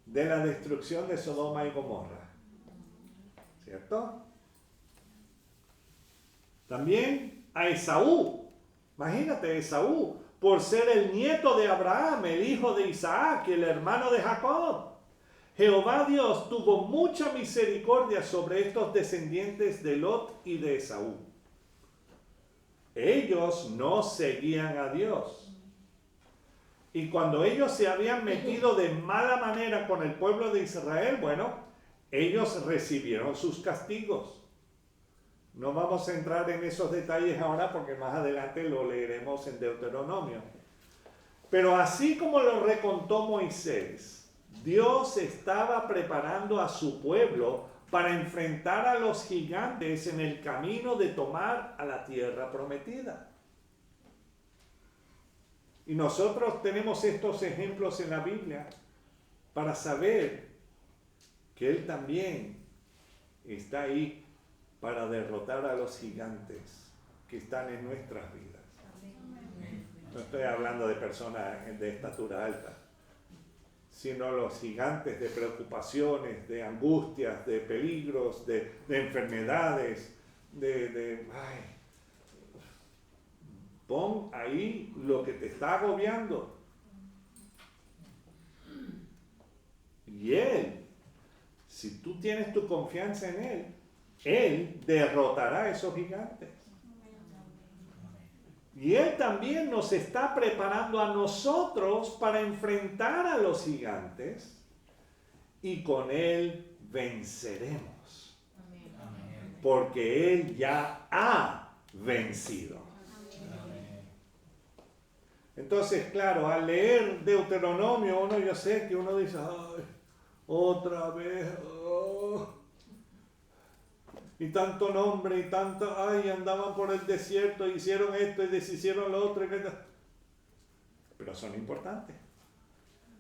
de la destrucción de Sodoma y Gomorra. ¿Cierto? También a Esaú. Imagínate, Esaú, por ser el nieto de Abraham, el hijo de Isaac y el hermano de Jacob. Jehová Dios tuvo mucha misericordia sobre estos descendientes de Lot y de Esaú. Ellos no seguían a Dios. Y cuando ellos se habían metido de mala manera con el pueblo de Israel, bueno, ellos recibieron sus castigos. No vamos a entrar en esos detalles ahora porque más adelante lo leeremos en Deuteronomio. Pero así como lo recontó Moisés, Dios estaba preparando a su pueblo para enfrentar a los gigantes en el camino de tomar a la tierra prometida. Y nosotros tenemos estos ejemplos en la Biblia para saber que Él también está ahí para derrotar a los gigantes que están en nuestras vidas. No estoy hablando de personas de estatura alta, sino los gigantes de preocupaciones, de angustias, de peligros, de enfermedades, pon ahí lo que te está agobiando. Y Él, si tú tienes tu confianza en Él derrotará a esos gigantes. Y Él también nos está preparando a nosotros para enfrentar a los gigantes y con Él venceremos. Porque Él ya ha vencido. Entonces, claro, al leer Deuteronomio, yo sé que uno dice, ay, otra vez, y tanto nombre, y tanto, ay, andaban por el desierto, hicieron esto y deshicieron lo otro. Pero son importantes,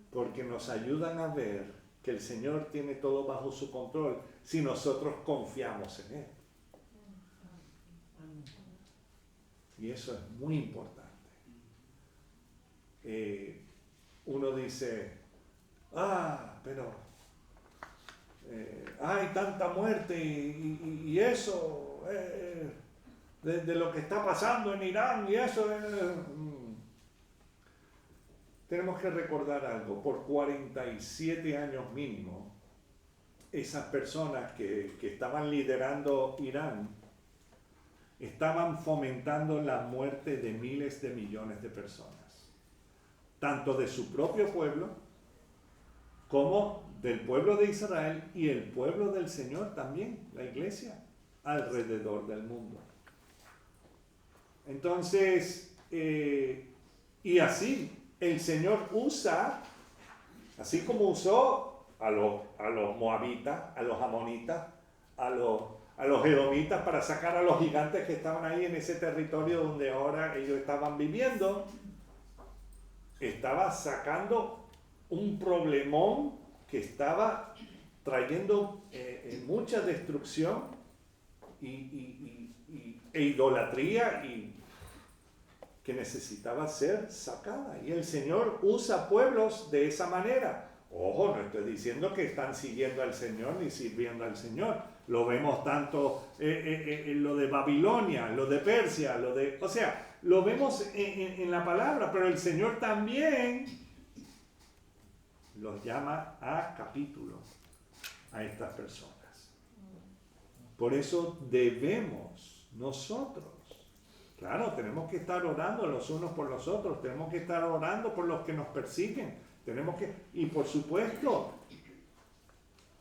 porque nos ayudan a ver que el Señor tiene todo bajo su control, si nosotros confiamos en Él. Y eso es muy importante. Uno dice, pero hay tanta muerte y eso, de lo que está pasando en Irán y eso. Tenemos que recordar algo, por 47 años mínimo, esas personas que estaban liderando Irán estaban fomentando la muerte de miles de millones de personas, tanto de su propio pueblo como del pueblo de Israel y el pueblo del Señor también, la iglesia, alrededor del mundo. Entonces, y así, el Señor usa, así como usó a los moabitas, a los amonitas, a los edomitas para sacar a los gigantes que estaban ahí en ese territorio donde ahora ellos estaban viviendo, estaba sacando un problemón que estaba trayendo mucha destrucción e idolatría y que necesitaba ser sacada. Y el Señor usa pueblos de esa manera. Ojo, no estoy diciendo que están siguiendo al Señor ni sirviendo al Señor. Lo vemos tanto en lo de Babilonia, lo de Persia, o sea, lo vemos en la palabra, pero el Señor también los llama a capítulo a estas personas. Por eso debemos nosotros, claro, tenemos que estar orando los unos por los otros, tenemos que estar orando por los que nos persiguen, y por supuesto,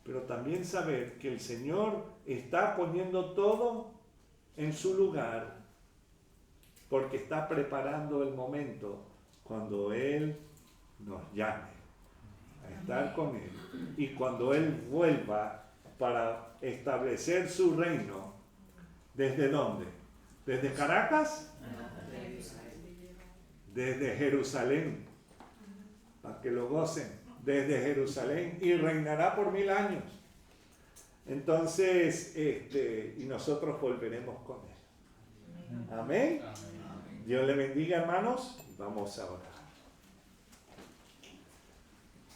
pero también saber que el Señor está poniendo todo en su lugar porque está preparando el momento cuando Él nos llame a estar con Él y cuando Él vuelva para establecer su reino. ¿Desde dónde? ¿Desde Caracas? Desde Jerusalén, para que lo gocen. desde Jerusalén y reinará por 1000 años. Entonces, y nosotros volveremos con él. Amén. Dios le bendiga, hermanos. Vamos a orar.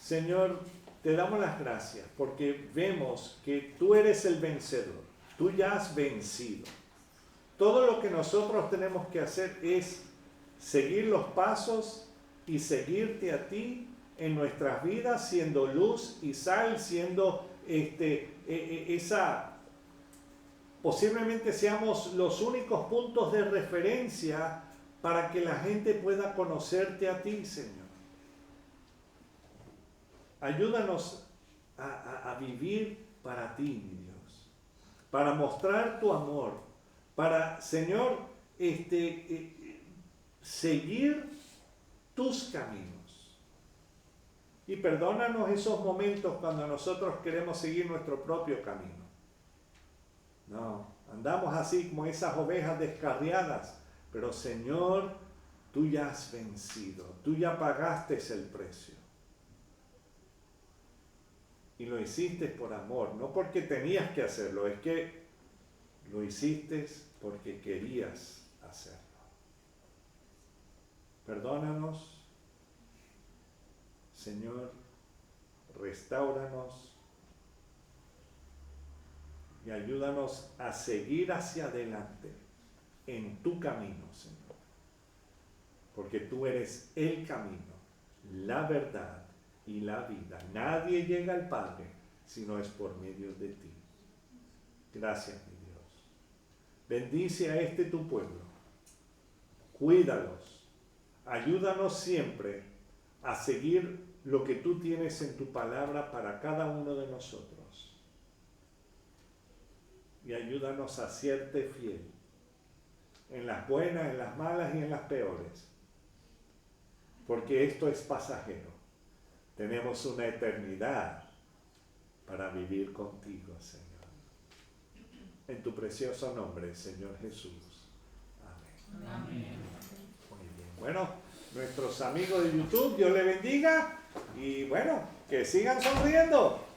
Señor, te damos las gracias porque vemos que tú eres el vencedor. Tú ya has vencido. Todo lo que nosotros tenemos que hacer es seguir los pasos y seguirte a ti en nuestras vidas, siendo luz y sal, siendo posiblemente seamos los únicos puntos de referencia para que la gente pueda conocerte a ti, Señor. Ayúdanos a vivir para ti, mi Dios, para mostrar tu amor, para, Señor, seguir tus caminos. Y perdónanos esos momentos cuando nosotros queremos seguir nuestro propio camino. No, andamos así como esas ovejas descarriadas, pero Señor, tú ya has vencido, tú ya pagaste el precio. Y lo hiciste por amor, no porque tenías que hacerlo, es que lo hiciste porque querías hacerlo. Perdónanos, Señor, restáuranos y ayúdanos a seguir hacia adelante en tu camino, Señor. Porque tú eres el camino, la verdad y la vida. Nadie llega al Padre si no es por medio de ti. Gracias, mi Dios. Bendice a tu pueblo. Cuídalos. Ayúdanos siempre a seguir lo que tú tienes en tu palabra para cada uno de nosotros. Y ayúdanos a serte fiel en las buenas, en las malas y en las peores. Porque esto es pasajero. Tenemos una eternidad para vivir contigo, Señor. En tu precioso nombre, Señor Jesús. Amén. Amén. Muy bien. Bueno, nuestros amigos de YouTube, Dios les bendiga. Y bueno, que sigan sonriendo.